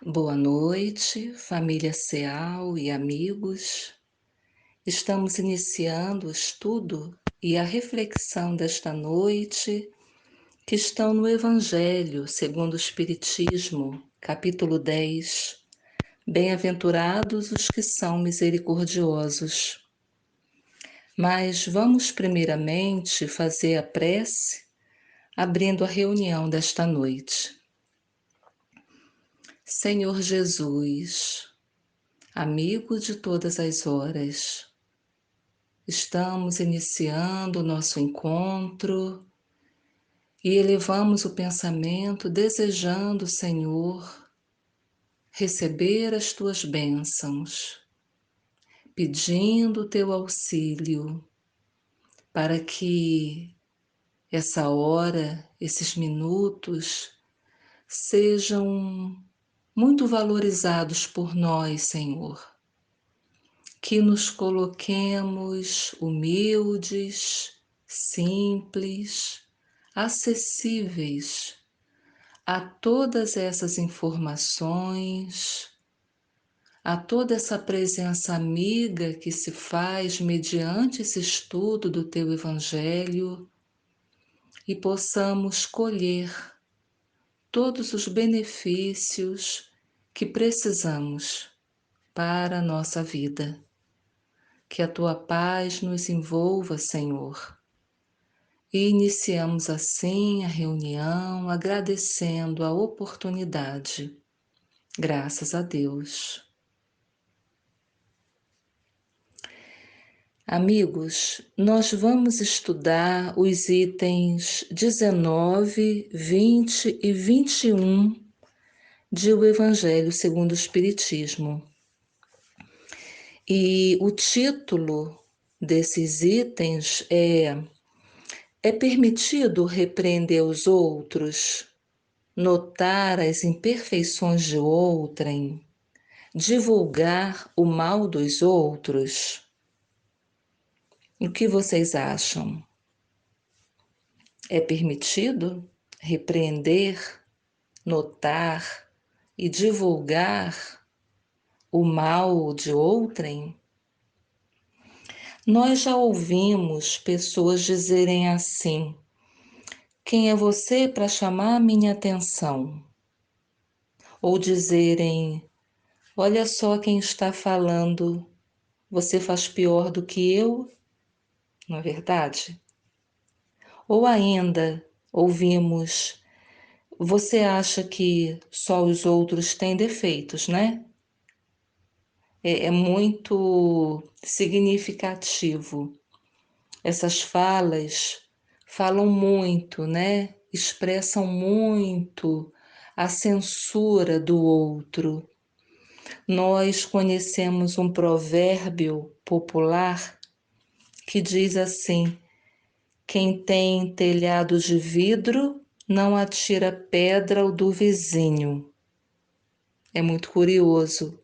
Boa noite, família Ceal e amigos. Estamos iniciando o estudo e a reflexão desta noite, que estão no Evangelho segundo o Espiritismo, capítulo 10. Bem-aventurados os que são misericordiosos. Mas vamos primeiramente fazer a prece, abrindo a reunião desta noite. Senhor Jesus, amigo de todas as horas, estamos iniciando o nosso encontro e elevamos o pensamento desejando, Senhor, receber as tuas bênçãos, pedindo o teu auxílio para que essa hora, esses minutos, sejam muito valorizados por nós, Senhor. Que nos coloquemos humildes, simples, acessíveis a todas essas informações, a toda essa presença amiga que se faz mediante esse estudo do Teu Evangelho e possamos colher todos os benefícios que precisamos para a nossa vida. Que a Tua paz nos envolva, Senhor. E iniciamos assim a reunião, agradecendo a oportunidade. Graças a Deus. Amigos, nós vamos estudar os itens 19, 20 e 21 de O Evangelho segundo o Espiritismo. E o título desses itens é permitido repreender os outros, notar as imperfeições de outrem, divulgar o mal dos outros? O que vocês acham? É permitido repreender, notar e divulgar o mal de outrem? Nós já ouvimos pessoas dizerem assim: quem é você para chamar a minha atenção? Ou dizerem: olha só quem está falando, você faz pior do que eu, não é verdade? Ou ainda ouvimos: você acha que só os outros têm defeitos, né? É muito significativo. Essas falas falam muito, né? Expressam muito a censura do outro. Nós conhecemos um provérbio popular que diz assim: quem tem telhado de vidro não atira pedra ao do vizinho. É muito curioso.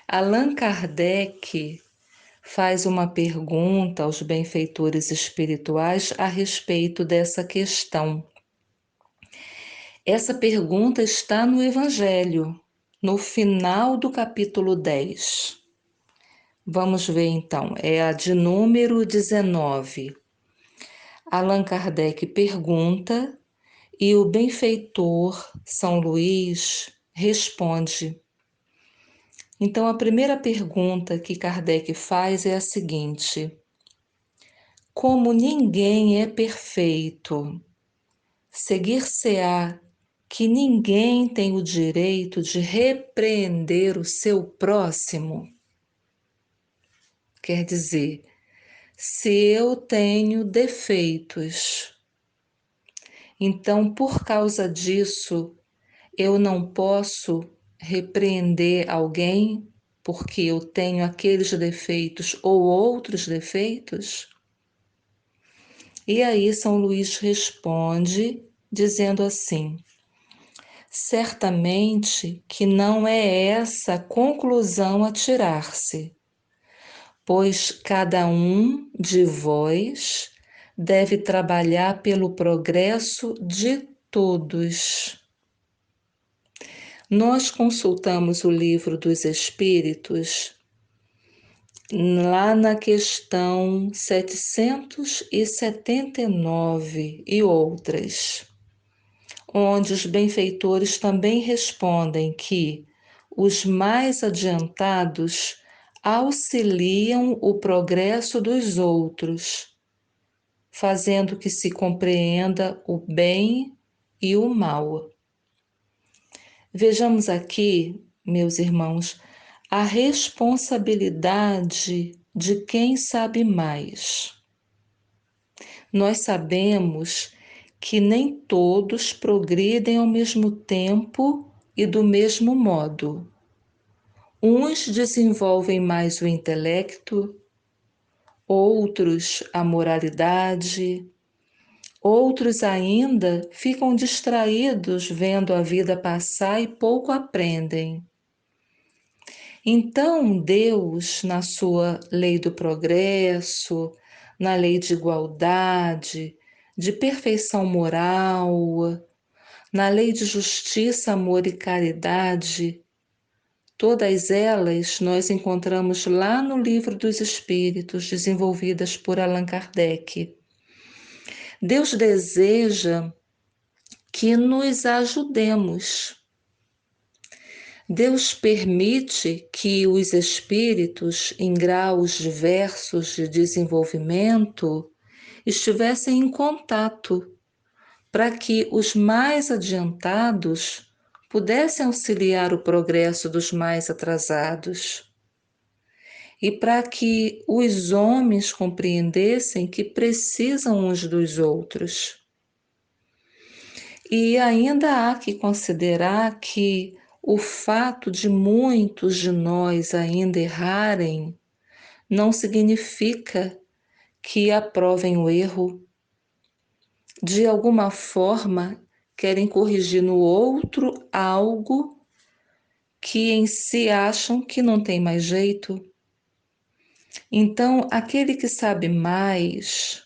Allan Kardec faz uma pergunta aos benfeitores espirituais a respeito dessa questão. Essa pergunta está no Evangelho, no final do capítulo 10. Vamos ver então, é a de número 19. Allan Kardec pergunta e o benfeitor São Luís responde. Então, a primeira pergunta que Kardec faz é a seguinte: como ninguém é perfeito, seguir-se-á que ninguém tem o direito de repreender o seu próximo? Quer dizer, se eu tenho defeitos, então por causa disso eu não posso repreender alguém porque eu tenho aqueles defeitos ou outros defeitos? E aí São Luís responde dizendo assim: certamente que não é essa a conclusão a tirar-se, pois cada um de vós deve trabalhar pelo progresso de todos. Nós consultamos o Livro dos Espíritos lá na questão 779 e outras, onde os benfeitores também respondem que os mais adiantados auxiliam o progresso dos outros, fazendo que se compreenda o bem e o mal. Vejamos aqui, meus irmãos, a responsabilidade de quem sabe mais. Nós sabemos que nem todos progridem ao mesmo tempo e do mesmo modo. Uns desenvolvem mais o intelecto, outros a moralidade, outros ainda ficam distraídos vendo a vida passar e pouco aprendem. Então, Deus, na sua lei do progresso, na lei de igualdade, de perfeição moral, na lei de justiça, amor e caridade, todas elas nós encontramos lá no Livro dos Espíritos, desenvolvidas por Allan Kardec. Deus deseja que nos ajudemos. Deus permite que os espíritos, em graus diversos de desenvolvimento, estivessem em contato, para que os mais adiantados pudessem auxiliar o progresso dos mais atrasados. E para que os homens compreendessem que precisam uns dos outros. E ainda há que considerar que o fato de muitos de nós ainda errarem não significa que aprovem o erro. De alguma forma, querem corrigir no outro algo que em si acham que não tem mais jeito. Então, aquele que sabe mais,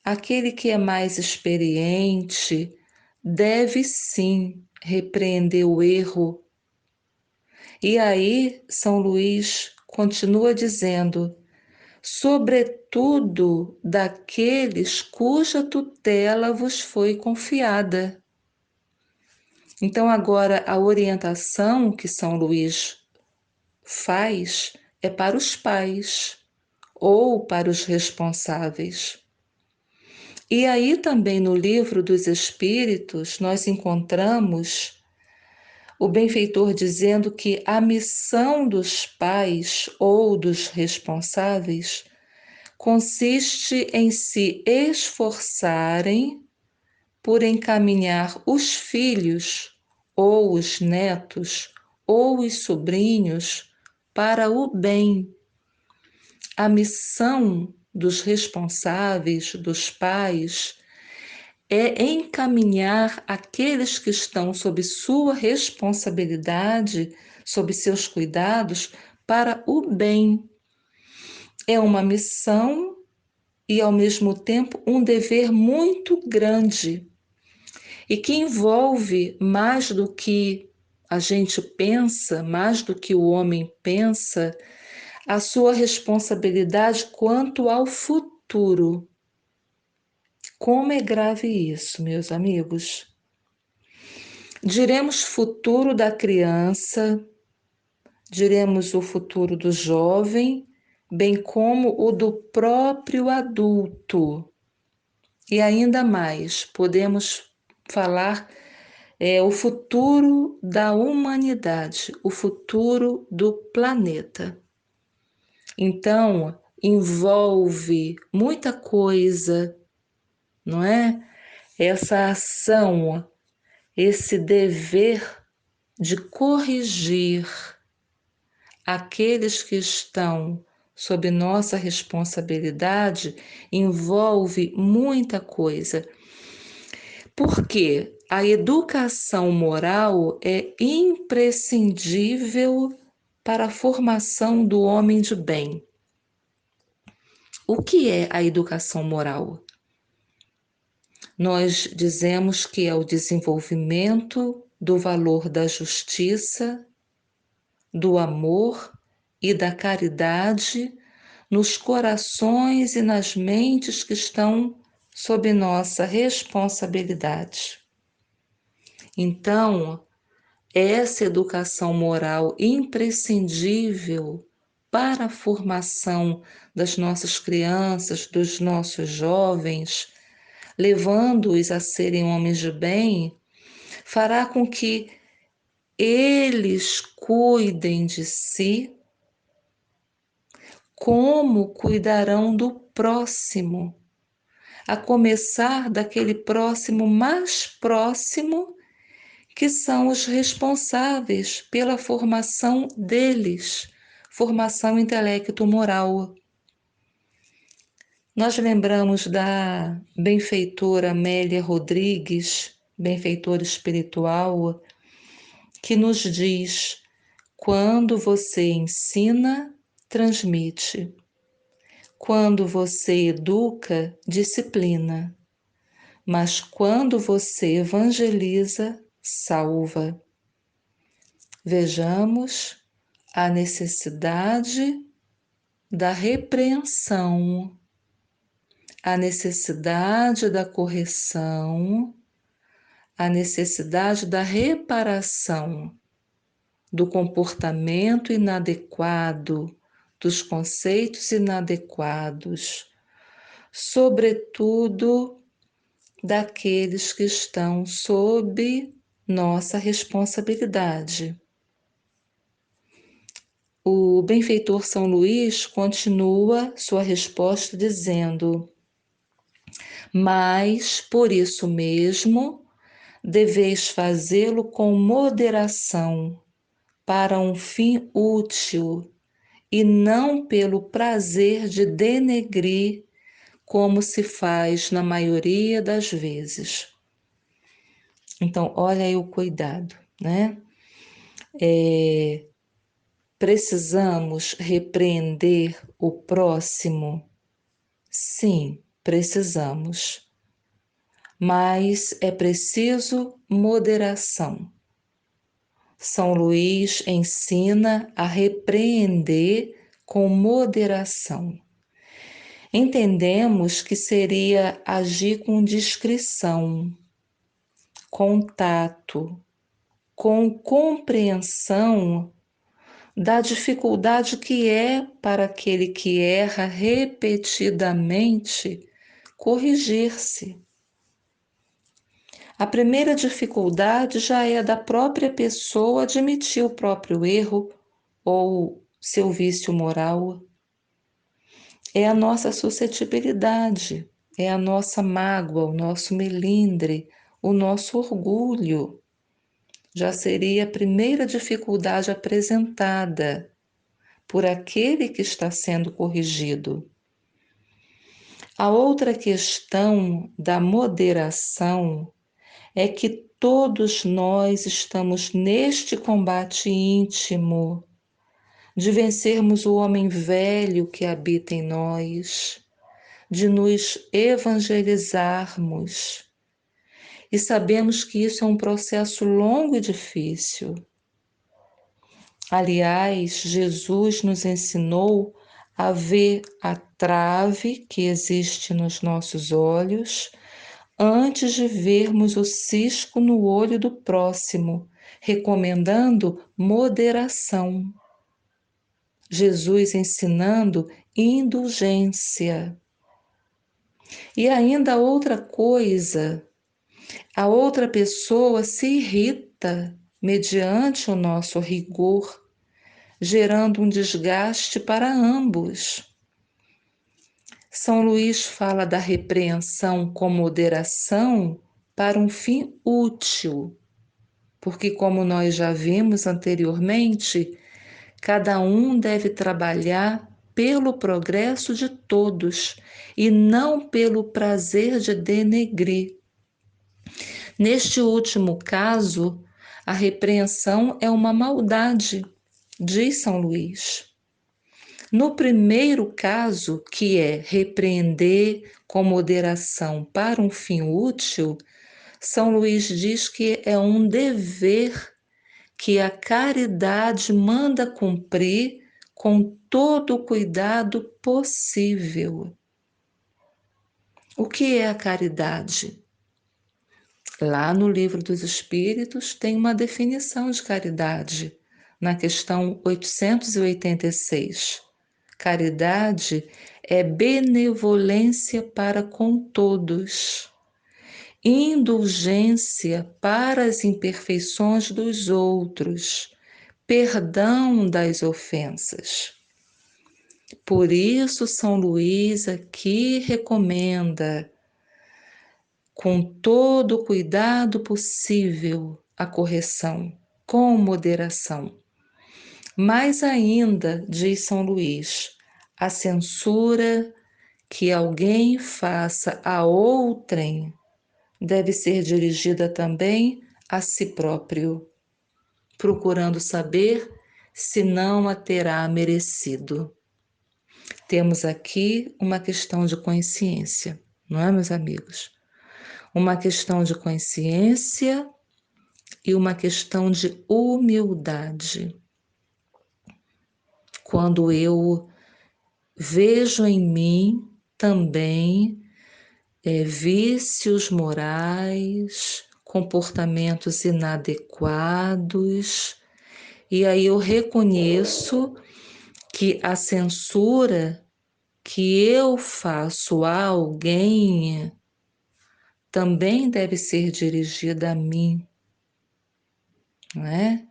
aquele que é mais experiente, deve sim repreender o erro. E aí, São Luís continua dizendo: sobretudo daqueles cuja tutela vos foi confiada. Então, agora, a orientação que São Luís faz é para os pais ou para os responsáveis. E aí também no Livro dos Espíritos nós encontramos o benfeitor dizendo que a missão dos pais ou dos responsáveis consiste em se esforçarem por encaminhar os filhos ou os netos ou os sobrinhos para o bem. A missão dos responsáveis, dos pais, é encaminhar aqueles que estão sob sua responsabilidade, sob seus cuidados, para o bem. É uma missão e, ao mesmo tempo, um dever muito grande e que envolve mais do que a gente pensa, mais do que o homem pensa, a sua responsabilidade quanto ao futuro. Como é grave isso, meus amigos? Diremos futuro da criança, diremos o futuro do jovem, bem como o do próprio adulto. E ainda mais, podemos falar o futuro da humanidade, o futuro do planeta. Então, envolve muita coisa, não é? Essa ação, esse dever de corrigir aqueles que estão sob nossa responsabilidade envolve muita coisa. Porque a educação moral é imprescindível para a formação do homem de bem. O que é a educação moral? Nós dizemos que é o desenvolvimento do valor da justiça, do amor e da caridade nos corações e nas mentes que estão sob nossa responsabilidade. Então, essa educação moral imprescindível para a formação das nossas crianças, dos nossos jovens, levando-os a serem homens de bem, fará com que eles cuidem de si, como cuidarão do próximo, a começar daquele próximo mais próximo, que são os responsáveis pela formação deles, formação intelecto-moral. Nós lembramos da benfeitora Amélia Rodrigues, benfeitora espiritual, que nos diz: quando você ensina, transmite. Quando você educa, disciplina. Mas quando você evangeliza, salva. Vejamos a necessidade da repreensão, a necessidade da correção, a necessidade da reparação do comportamento inadequado, dos conceitos inadequados, sobretudo daqueles que estão sob nossa responsabilidade. O benfeitor São Luís continua sua resposta dizendo: mas, por isso mesmo, deveis fazê-lo com moderação, para um fim útil, e não pelo prazer de denegrir, como se faz na maioria das vezes. Então, olha aí o cuidado, né? Precisamos repreender o próximo? Sim, precisamos. Mas é preciso moderação. São Luís ensina a repreender com moderação. Entendemos que seria agir com discrição, com tato, com compreensão da dificuldade que é para aquele que erra repetidamente corrigir-se. A primeira dificuldade já é da própria pessoa admitir o próprio erro ou seu vício moral. É a nossa suscetibilidade, é a nossa mágoa, o nosso melindre, o nosso orgulho. Já seria a primeira dificuldade apresentada por aquele que está sendo corrigido. A outra questão da moderação é que todos nós estamos neste combate íntimo de vencermos o homem velho que habita em nós, de nos evangelizarmos. E sabemos que isso é um processo longo e difícil. Aliás, Jesus nos ensinou a ver a trave que existe nos nossos olhos antes de vermos o cisco no olho do próximo, recomendando moderação. Jesus ensinando indulgência. E ainda outra coisa, a outra pessoa se irrita mediante o nosso rigor, gerando um desgaste para ambos. São Luís fala da repreensão com moderação para um fim útil, porque, como nós já vimos anteriormente, cada um deve trabalhar pelo progresso de todos e não pelo prazer de denegrir. Neste último caso, a repreensão é uma maldade, diz São Luís. No primeiro caso, que é repreender com moderação para um fim útil, São Luís diz que é um dever que a caridade manda cumprir com todo o cuidado possível. O que é a caridade? Lá no Livro dos Espíritos tem uma definição de caridade, na questão 886. Caridade é benevolência para com todos, indulgência para as imperfeições dos outros, perdão das ofensas. Por isso, São Luís aqui recomenda, com todo o cuidado possível, a correção, com moderação. Mais ainda, diz São Luís, a censura que alguém faça a outrem deve ser dirigida também a si próprio, procurando saber se não a terá merecido. Temos aqui uma questão de consciência, não é, meus amigos? Uma questão de consciência e uma questão de humildade. Quando eu vejo em mim também vícios morais, comportamentos inadequados, e aí eu reconheço que a censura que eu faço a alguém também deve ser dirigida a mim, não é?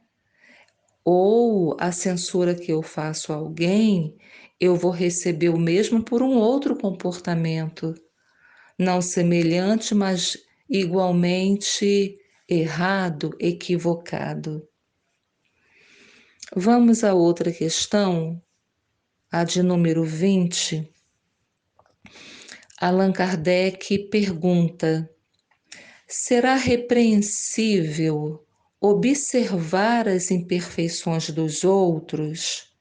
Ou a censura que eu faço a alguém, eu vou receber o mesmo por um outro comportamento, não semelhante, mas igualmente errado, equivocado. Vamos a outra questão, a de número 20. Allan Kardec pergunta: será repreensível observar as imperfeições dos outros,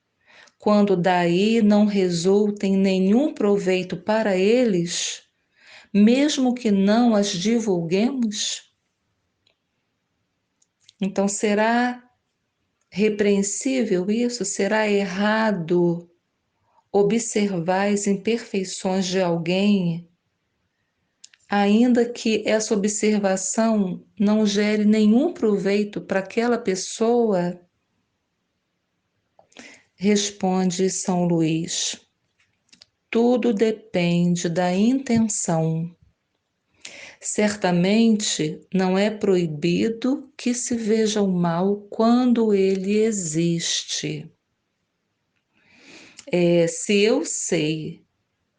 quando daí não resultem nenhum proveito para eles, mesmo que não as divulguemos? Então, será repreensível isso? Será errado observar as imperfeições de alguém, ainda que essa observação não gere nenhum proveito para aquela pessoa? Responde São Luís: tudo depende da intenção. Certamente não é proibido que se veja o mal quando ele existe. Se eu sei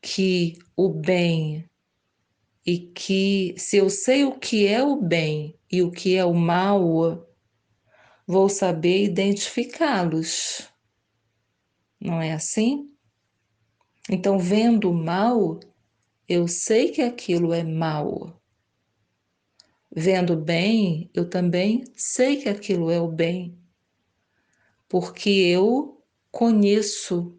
que o bem se eu sei o que é o bem e o que é o mal, vou saber identificá-los. Não é assim? Então, vendo o mal, eu sei que aquilo é mal. Vendo bem, eu também sei que aquilo é o bem, porque eu conheço,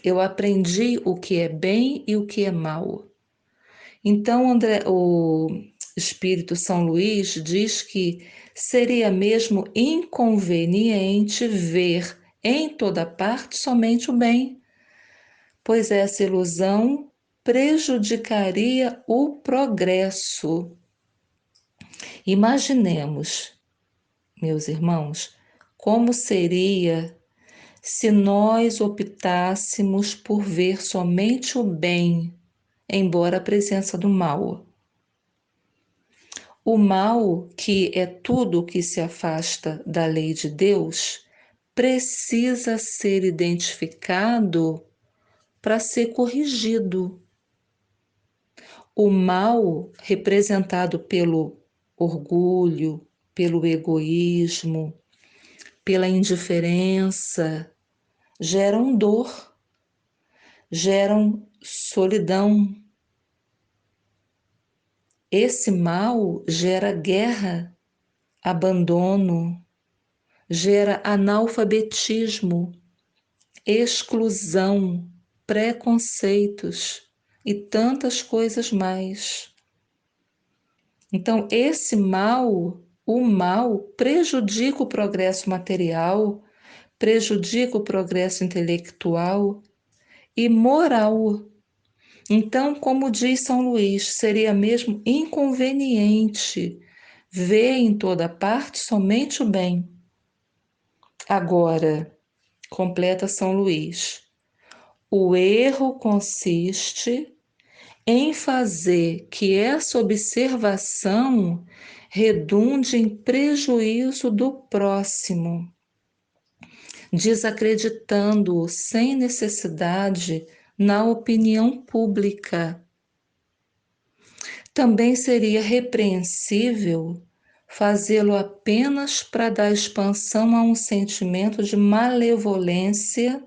eu aprendi o que é bem e o que é mal. Então, o Espírito São Luís diz que seria mesmo inconveniente ver em toda parte somente o bem, pois essa ilusão prejudicaria o progresso. Imaginemos, meus irmãos, como seria se nós optássemos por ver somente o bem, embora a presença do mal. O mal, que é tudo que se afasta da lei de Deus, precisa ser identificado para ser corrigido. O mal, representado pelo orgulho, pelo egoísmo, pela indiferença, geram dor, geram solidão. Esse mal gera guerra, abandono, gera analfabetismo, exclusão, preconceitos e tantas coisas mais. Então, esse mal, o mal, prejudica o progresso material, prejudica o progresso intelectual e moral. Então, como diz São Luís, seria mesmo inconveniente ver em toda parte somente o bem. Agora, completa São Luís, o erro consiste em fazer que essa observação redunde em prejuízo do próximo, desacreditando-o sem necessidade na opinião pública. Também seria repreensível fazê-lo apenas para dar expansão a um sentimento de malevolência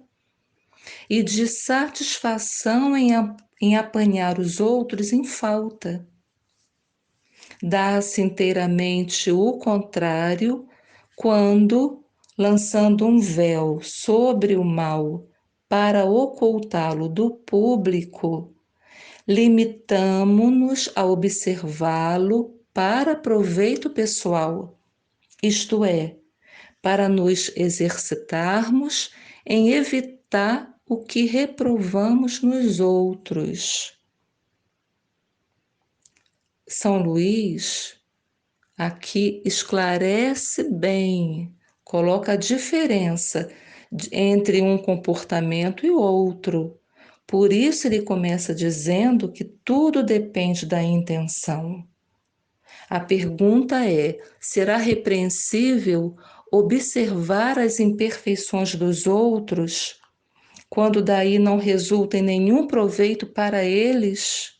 e de satisfação em apanhar os outros em falta. Dá-se inteiramente o contrário quando, lançando um véu sobre o mal para ocultá-lo do público, limitamo-nos a observá-lo para proveito pessoal, isto é, para nos exercitarmos em evitar o que reprovamos nos outros. São Luís aqui esclarece bem, coloca a diferença entre um comportamento e outro. Por isso ele começa dizendo que tudo depende da intenção. A pergunta é: será repreensível observar as imperfeições dos outros, quando daí não resulta em nenhum proveito para eles?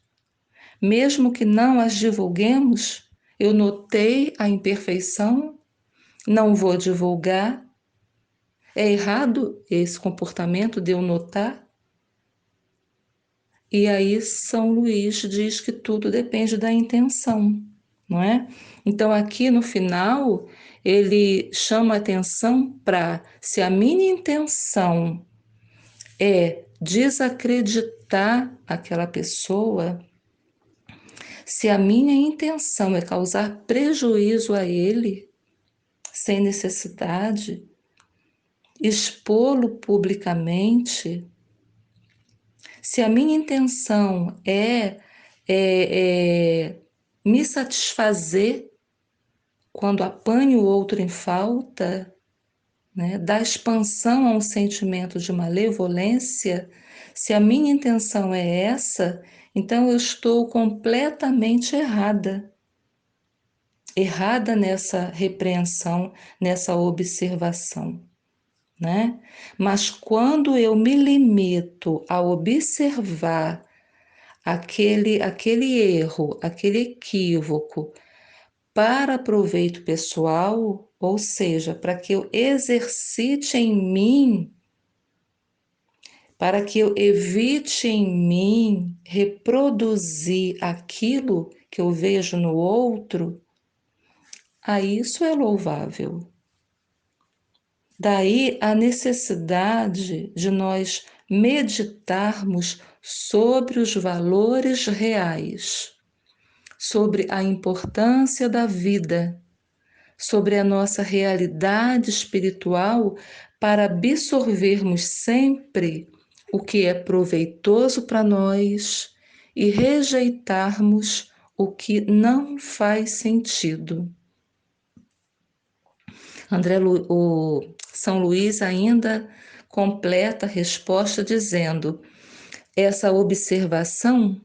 Mesmo que não as divulguemos, eu notei a imperfeição, não vou divulgar. É errado esse comportamento de eu notar? E aí São Luís diz que tudo depende da intenção, não é? Então aqui no final ele chama atenção para se a minha intenção é desacreditar aquela pessoa, se a minha intenção é causar prejuízo a ele sem necessidade, expô-lo publicamente, se a minha intenção é me satisfazer quando apanho o outro em falta, né, dar expansão a um sentimento de malevolência, se a minha intenção é essa, então eu estou completamente errada nessa repreensão, nessa observação, né? Mas quando eu me limito a observar aquele erro, aquele equívoco para proveito pessoal, ou seja, para que eu exercite em mim, para que eu evite em mim reproduzir aquilo que eu vejo no outro, aí isso é louvável. Daí a necessidade de nós meditarmos sobre os valores reais, sobre a importância da vida, sobre a nossa realidade espiritual para absorvermos sempre o que é proveitoso para nós e rejeitarmos o que não faz sentido. O São Luís ainda completa a resposta dizendo: essa observação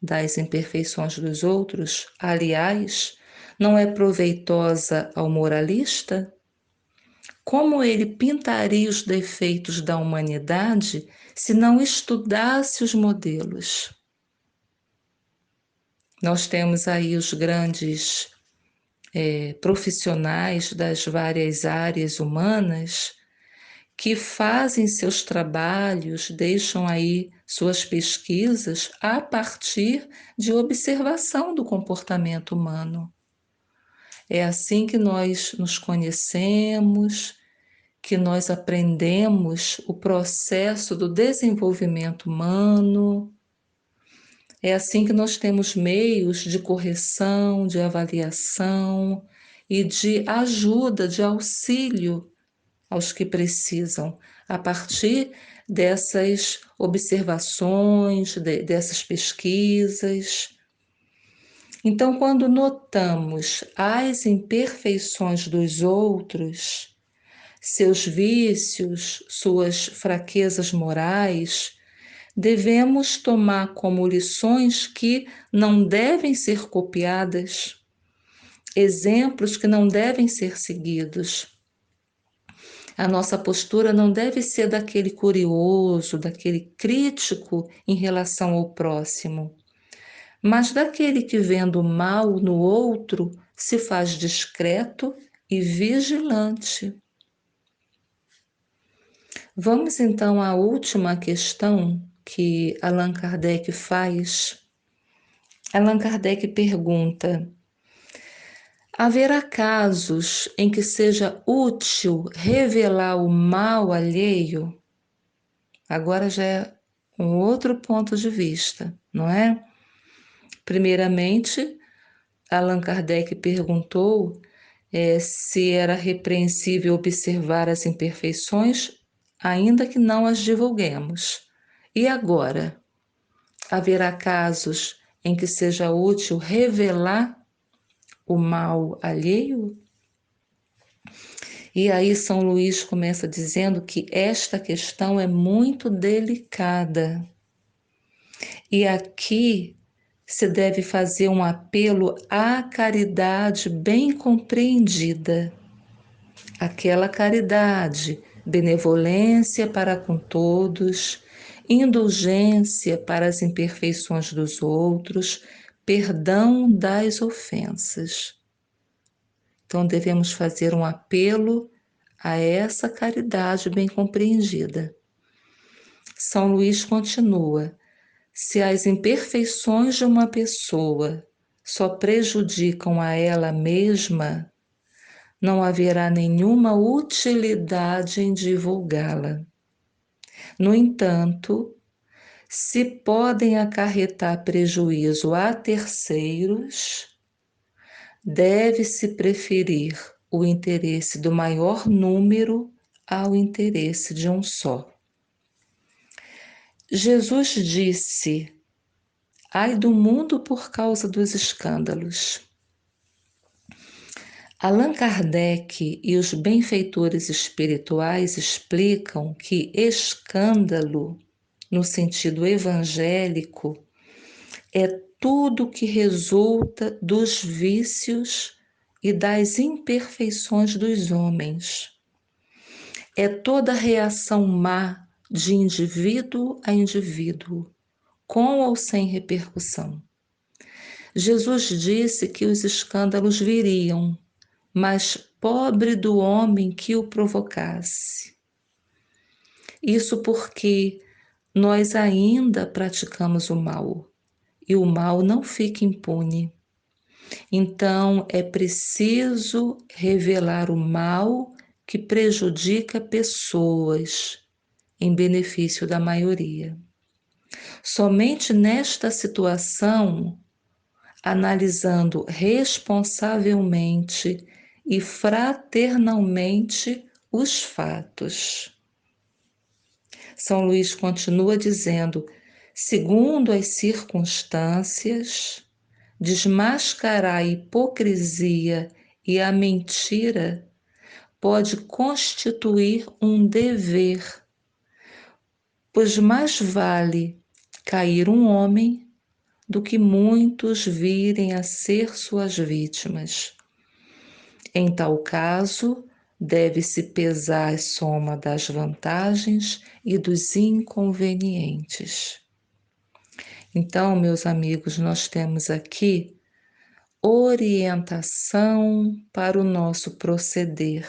das imperfeições dos outros, aliás, não é proveitosa ao moralista? Como ele pintaria os defeitos da humanidade se não estudasse os modelos? Nós temos aí os grandes profissionais das várias áreas humanas que fazem seus trabalhos, deixam aí suas pesquisas a partir de observação do comportamento humano. É assim que nós nos conhecemos, que nós aprendemos o processo do desenvolvimento humano, É assim que nós temos meios de correção, de avaliação e de ajuda, de auxílio aos que precisam, a partir dessas observações, dessas pesquisas. Então, quando notamos as imperfeições dos outros, seus vícios, suas fraquezas morais, devemos tomar como lições que não devem ser copiadas, exemplos que não devem ser seguidos. A nossa postura não deve ser daquele curioso, daquele crítico em relação ao próximo, mas daquele que, vendo o mal no outro, se faz discreto e vigilante. Vamos então à última questão que Allan Kardec faz. Allan Kardec pergunta: haverá casos em que seja útil revelar o mal alheio? Agora já é um outro ponto de vista, não é? Primeiramente, Allan Kardec perguntou se era repreensível observar as imperfeições, ainda que não as divulguemos. E agora? Haverá casos em que seja útil revelar o mal alheio? E aí São Luís começa dizendo que esta questão é muito delicada. E aqui se deve fazer um apelo à caridade bem compreendida. Aquela caridade, benevolência para com todos, indulgência para as imperfeições dos outros, perdão das ofensas. Então devemos fazer um apelo a essa caridade bem compreendida. São Luís continua: se as imperfeições de uma pessoa só prejudicam a ela mesma, não haverá nenhuma utilidade em divulgá-la. No entanto, se podem acarretar prejuízo a terceiros, deve-se preferir o interesse do maior número ao interesse de um só. Jesus disse: ai do mundo por causa dos escândalos. Allan Kardec e os benfeitores espirituais explicam que escândalo, no sentido evangélico, é tudo que resulta dos vícios e das imperfeições dos homens. É toda reação má de indivíduo a indivíduo, com ou sem repercussão. Jesus disse que os escândalos viriam, mas pobre do homem que o provocasse. Isso porque nós ainda praticamos o mal, e o mal não fica impune. Então, é preciso revelar o mal que prejudica pessoas, em benefício da maioria. Somente nesta situação, analisando responsavelmente e fraternalmente os fatos. São Luís continua dizendo: segundo as circunstâncias, desmascarar a hipocrisia e a mentira pode constituir um dever, pois mais vale cair um homem do que muitos virem a ser suas vítimas. Em tal caso, deve-se pesar a soma das vantagens e dos inconvenientes. Então, meus amigos, nós temos aqui orientação para o nosso proceder.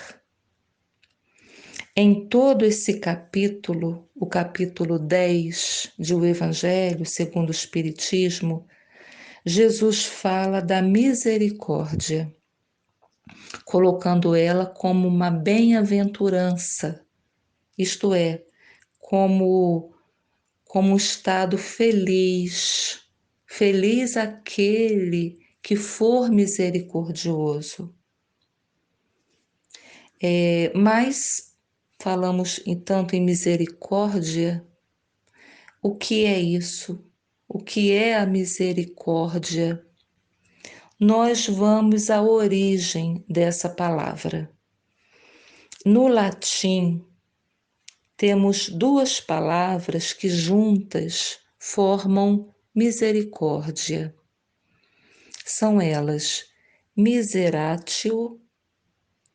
Em todo esse capítulo, o capítulo 10 de O Evangelho segundo o Espiritismo, Jesus fala da misericórdia, colocando ela como uma bem-aventurança, isto é, como um estado feliz, Feliz aquele que for misericordioso. Mas falamos tanto em misericórdia. O que é isso? O que é a misericórdia? Nós vamos à origem dessa palavra. No latim, temos duas palavras que juntas formam misericórdia. São elas miseratio,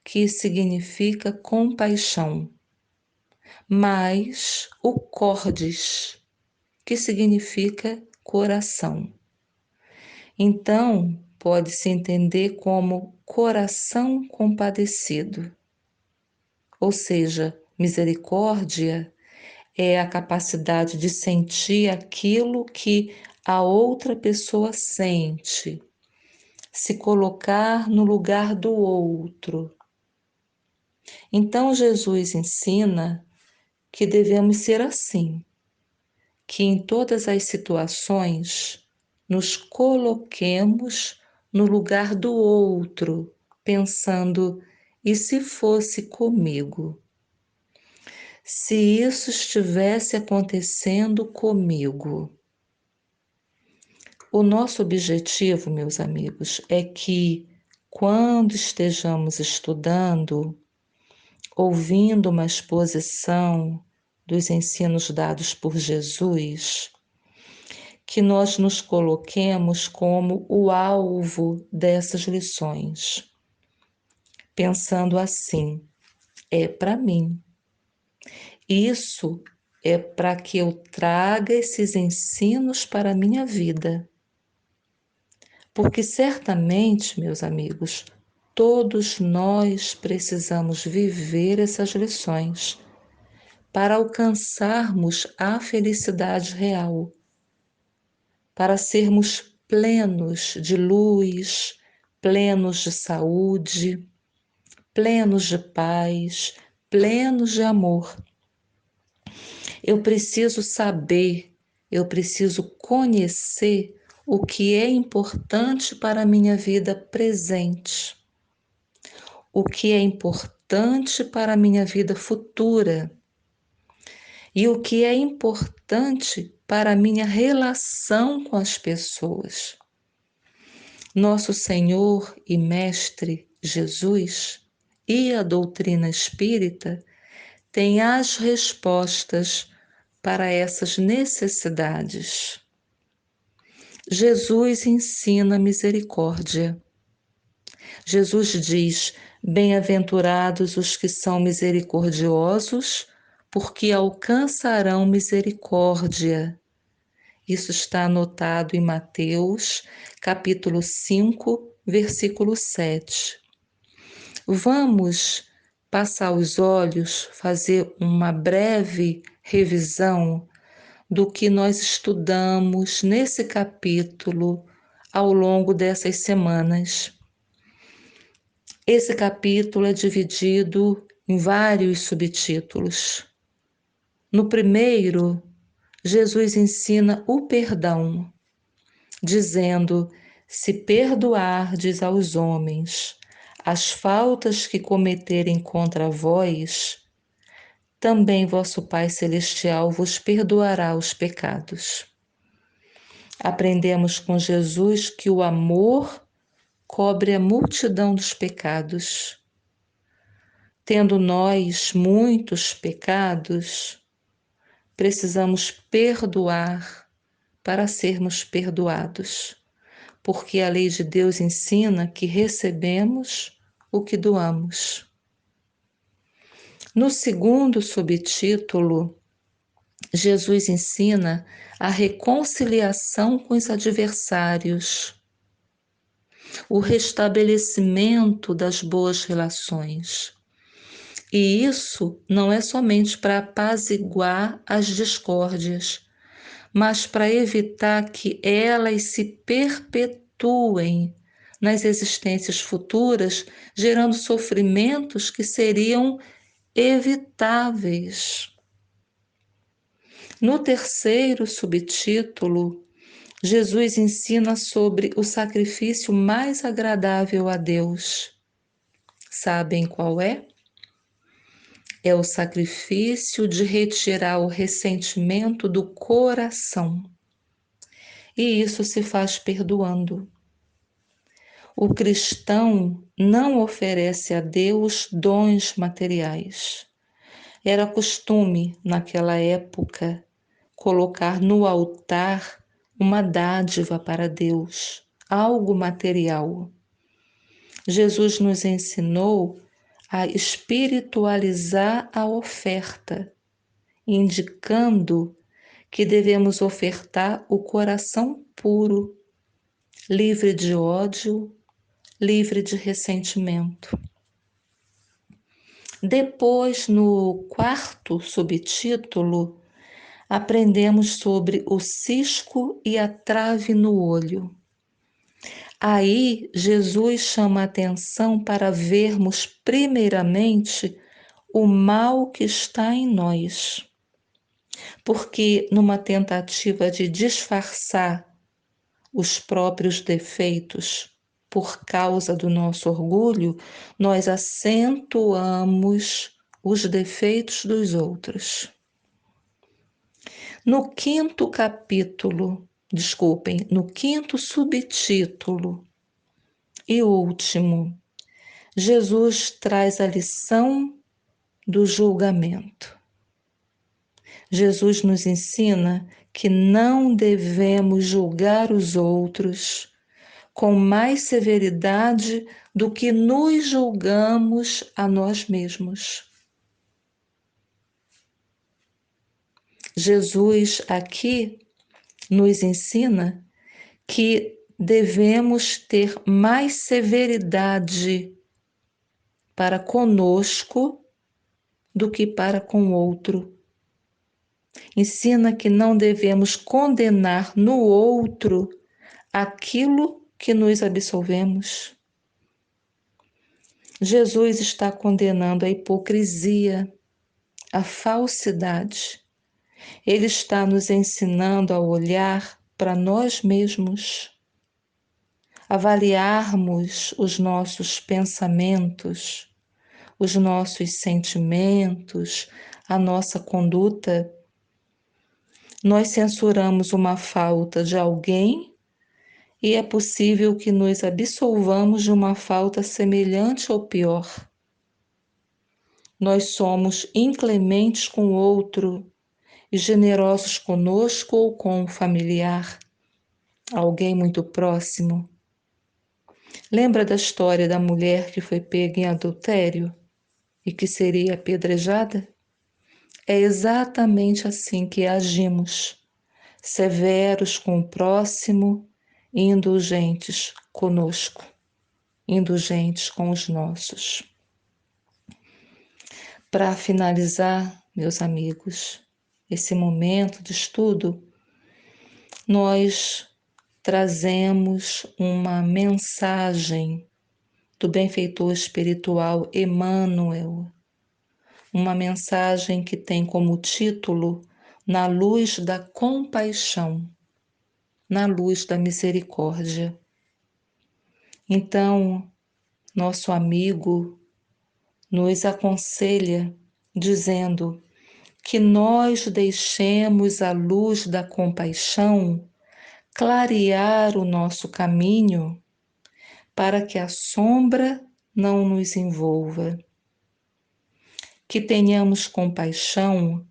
que significa compaixão, mais o cordis, que significa coração. Então, pode-se entender como coração compadecido. Ou seja, misericórdia é a capacidade de sentir aquilo que a outra pessoa sente, se colocar no lugar do outro. Então, Jesus ensina que devemos ser assim, que em todas as situações nos coloquemos no lugar do outro, pensando: e se fosse comigo? Se isso estivesse acontecendo comigo? O nosso objetivo, meus amigos, é que quando estejamos estudando, ouvindo uma exposição dos ensinos dados por Jesus, que nós nos coloquemos como o alvo dessas lições, pensando assim: é para mim. Isso é para que eu traga esses ensinos para a minha vida. Porque certamente, meus amigos, todos nós precisamos viver essas lições para alcançarmos a felicidade real, para sermos plenos de luz, plenos de saúde, plenos de paz, plenos de amor. Eu preciso saber, eu preciso conhecer o que é importante para a minha vida presente, o que é importante para a minha vida futura e o que é importante para a minha relação com as pessoas. Nosso Senhor e Mestre Jesus e a doutrina espírita têm as respostas para essas necessidades. Jesus ensina misericórdia. Jesus diz: bem-aventurados os que são misericordiosos, porque alcançarão misericórdia. Isso está anotado em Mateus, capítulo 5, versículo 7. Vamos passar os olhos, fazer uma breve revisão do que nós estudamos nesse capítulo ao longo dessas semanas. Esse capítulo é dividido em vários subtítulos. No primeiro, Jesus ensina o perdão, dizendo: se perdoardes aos homens as faltas que cometerem contra vós, também vosso Pai Celestial vos perdoará os pecados. Aprendemos com Jesus que o amor cobre a multidão dos pecados. Tendo nós muitos pecados, precisamos perdoar para sermos perdoados, porque a lei de Deus ensina que recebemos o que doamos. No segundo subtítulo, Jesus ensina a reconciliação com os adversários, o restabelecimento das boas relações. E isso não é somente para apaziguar as discórdias, mas para evitar que elas se perpetuem nas existências futuras, gerando sofrimentos que seriam evitáveis. No terceiro subtítulo, Jesus ensina sobre o sacrifício mais agradável a Deus. Sabem qual é? É o sacrifício de retirar o ressentimento do coração. E isso se faz perdoando. O cristão não oferece a Deus dons materiais. Era costume, naquela época, colocar no altar uma dádiva para Deus, algo material. Jesus nos ensinou a espiritualizar a oferta, indicando que devemos ofertar o coração puro, livre de ódio, livre de ressentimento. Depois, no quarto subtítulo, aprendemos sobre o cisco e a trave no olho. Aí, Jesus chama a atenção para vermos primeiramente o mal que está em nós. Porque, numa tentativa de disfarçar os próprios defeitos por causa do nosso orgulho, nós acentuamos os defeitos dos outros. No quinto subtítulo e último, Jesus traz a lição do julgamento. Jesus nos ensina que não devemos julgar os outros com mais severidade do que nos julgamos a nós mesmos. Jesus aqui nos ensina que devemos ter mais severidade para conosco do que para com o outro. Ensina que não devemos condenar no outro aquilo que nos absolvemos. Jesus está condenando a hipocrisia, a falsidade. Ele está nos ensinando a olhar para nós mesmos, avaliarmos os nossos pensamentos, os nossos sentimentos, a nossa conduta. Nós censuramos uma falta de alguém e é possível que nos absolvamos de uma falta semelhante ou pior. Nós somos inclementes com o outro e generosos conosco ou com o familiar, alguém muito próximo. Lembra da história da mulher que foi pega em adultério e que seria apedrejada? É exatamente assim que agimos, severos com o próximo e indulgentes conosco, indulgentes com os nossos. Para finalizar, meus amigos, esse momento de estudo, nós trazemos uma mensagem do benfeitor espiritual Emmanuel, uma mensagem que tem como título Na Luz da Compaixão, na luz da misericórdia. Então, nosso amigo nos aconselha dizendo que nós deixemos a luz da compaixão clarear o nosso caminho para que a sombra não nos envolva. Que tenhamos compaixão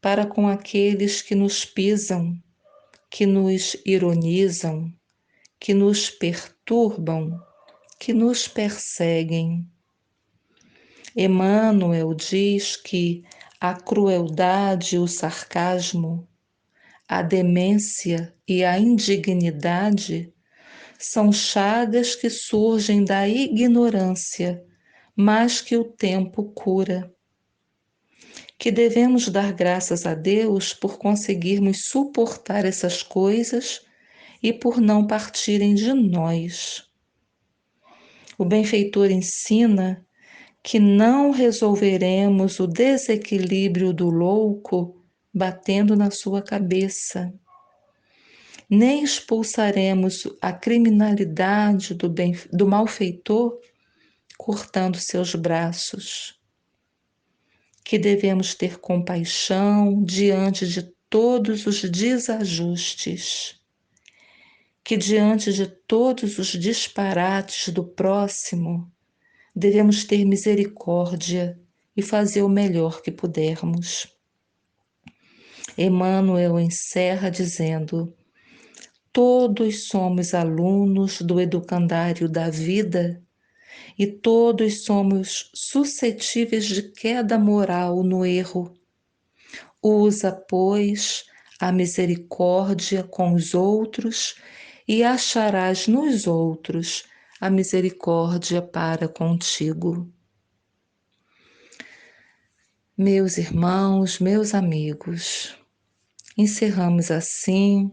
para com aqueles que nos pisam, que nos ironizam, que nos perturbam, que nos perseguem. Emmanuel diz que a crueldade e o sarcasmo, a demência e a indignidade são chagas que surgem da ignorância, mas que o tempo cura. Que devemos dar graças a Deus por conseguirmos suportar essas coisas e por não partirem de nós. O benfeitor ensina que não resolveremos o desequilíbrio do louco batendo na sua cabeça, nem expulsaremos a criminalidade do malfeitor cortando seus braços, que devemos ter compaixão diante de todos os desajustes, que diante de todos os disparates do próximo, devemos ter misericórdia e fazer o melhor que pudermos. Emmanuel encerra dizendo: todos somos alunos do educandário da vida e todos somos suscetíveis de queda moral no erro. Usa, pois, a misericórdia com os outros e acharás nos outros a misericórdia para contigo. Meus irmãos, meus amigos, encerramos assim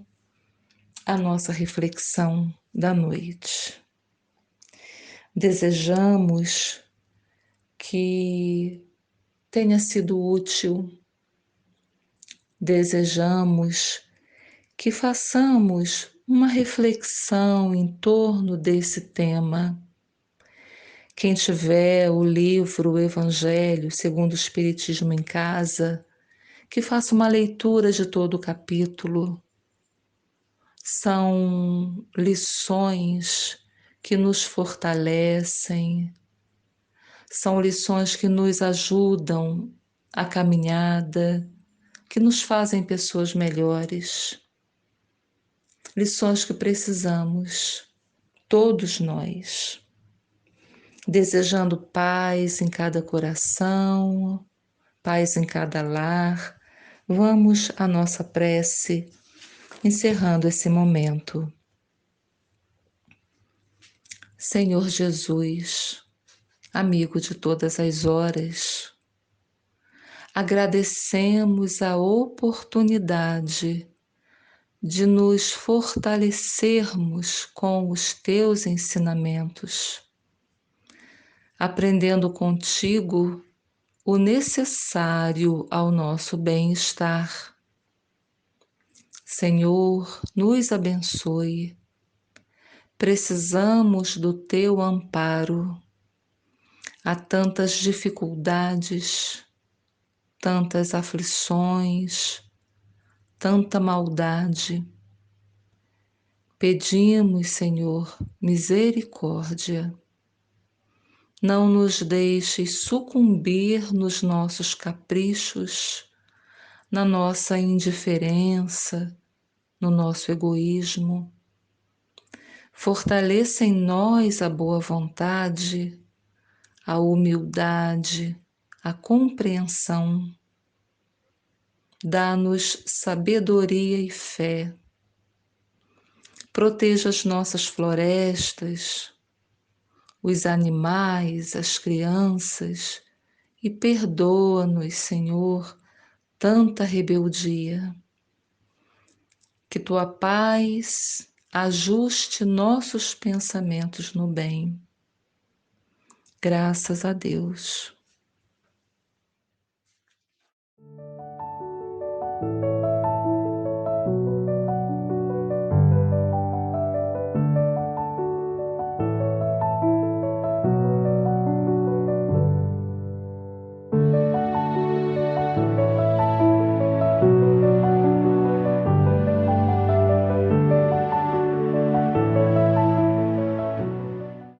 a nossa reflexão da noite. Desejamos que tenha sido útil, desejamos que façamos uma reflexão em torno desse tema. Quem tiver o livro o Evangelho segundo o Espiritismo em casa, que faça uma leitura de todo o capítulo. São lições que nos fortalecem, são lições que nos ajudam a caminhada, que nos fazem pessoas melhores. Lições que precisamos, todos nós. Desejando paz em cada coração, paz em cada lar, vamos à nossa prece, encerrando esse momento. Senhor Jesus, amigo de todas as horas, agradecemos a oportunidade de nos fortalecermos com os teus ensinamentos, aprendendo contigo o necessário ao nosso bem-estar. Senhor, nos abençoe. Precisamos do teu amparo. Há tantas dificuldades, tantas aflições, tanta maldade. Pedimos, Senhor, misericórdia. Não nos deixes sucumbir nos nossos caprichos, na nossa indiferença, no nosso egoísmo. Fortaleça em nós a boa vontade, a humildade, a compreensão. Dá-nos sabedoria e fé. Proteja as nossas florestas, os animais, as crianças, e perdoa-nos, Senhor, tanta rebeldia. Que tua paz ajuste nossos pensamentos no bem. Graças a Deus.